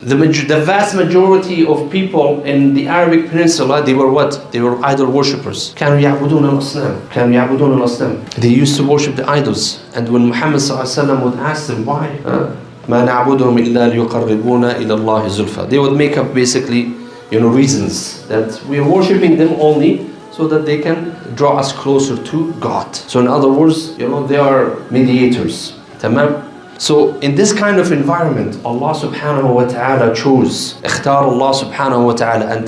The vast majority of people in the Arabic Peninsula, they were what? They were idol worshippers. كانوا يعبدون الأصنام. They used to worship the idols. And when Muhammad ﷺ would ask them why, ما نعبدهم إلا ليقربونا إلى الله زلفى. They would make up basically, reasons that we are worshipping them only so that they can draw us closer to God. So in other words, they are mediators. Tamam? So in this kind of environment, Allah subhanahu wa ta'ala chose. اختار الله سبحانه وتعالى أن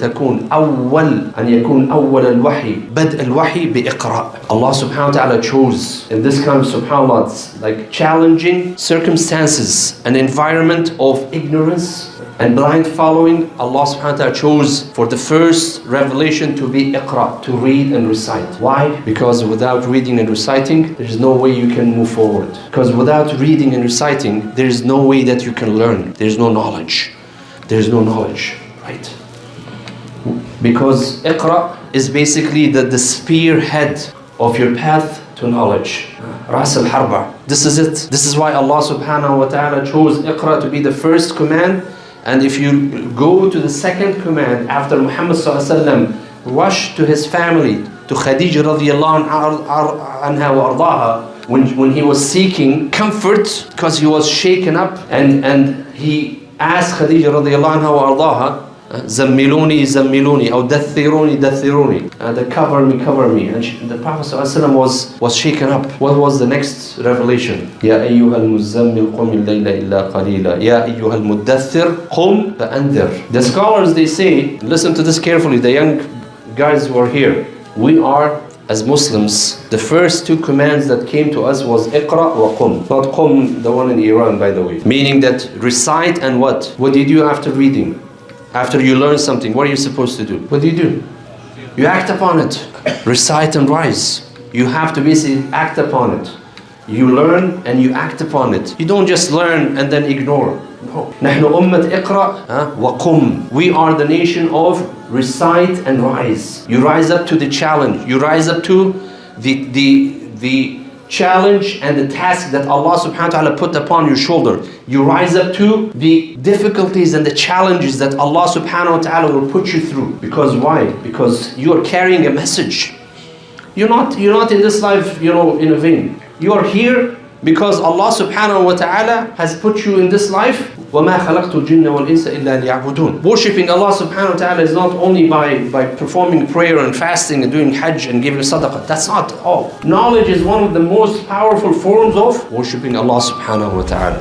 يكون أول الوحي بدء الوحي بإقراء. Allah subhanahu wa ta'ala chose in this kind of subhanallah, like challenging circumstances, an environment of ignorance and blind following. Allah subhanahu wa ta'ala chose for the first revelation to be Iqra, to read and recite. Why? Because without reading and reciting, there is no way you can move forward. Because without reading and reciting, there is no way that you can learn. There is no knowledge. There is no knowledge, right? Because Iqra is basically the spearhead of your path to knowledge. Ras al-Harba. This is it. This is why Allah subhanahu wa ta'ala chose Iqra to be the first command. And if you go to the second command after Muhammad ﷺ rushed to his family, to Khadija radiallahu anha wa ardaha, when he was seeking comfort because he was shaken up, and he asked Khadija radiallahu anha wa ardaha, Zammiluni, or dathiruni, cover me. And the Prophet ﷺ was shaken up. What was the next revelation? Ya ayyuhal muzammil qum al-layla illa qalila. Ya ayyuhal muddathir qum fa'andir. The scholars, they say, listen to this carefully, the young guys who are here. We are, as Muslims, the first two commands that came to us was Iqra wa qum. Not qum, the one in Iran, by the way. Meaning that recite and what? What do you do after reading? After you learn something, what are you supposed to do? What do? You act upon it. Recite and rise. You have to basically act upon it. You learn and you act upon it. You don't just learn and then ignore. No. نحن أمة إقرأ وقم. We are the nation of recite and rise. You rise up to the challenge. You rise up to the challenge and the task that Allah subhanahu wa ta'ala put upon your shoulder. You rise up to the difficulties and the challenges that Allah subhanahu wa ta'ala will put you through. Because why? Because you are carrying a message. You're not in this life, in a vain. You are here because Allah subhanahu wa ta'ala has put you in this life. وَمَا خَلَقْتُ الْجِنَّ وَالْإِنسَ إِلَّا لِيَعْبُدُونَ. Worshipping Allah subhanahu wa ta'ala is not only by performing prayer and fasting and doing hajj and giving sadaqah. That's not all. Knowledge is one of the most powerful forms of worshipping Allah subhanahu wa ta'ala.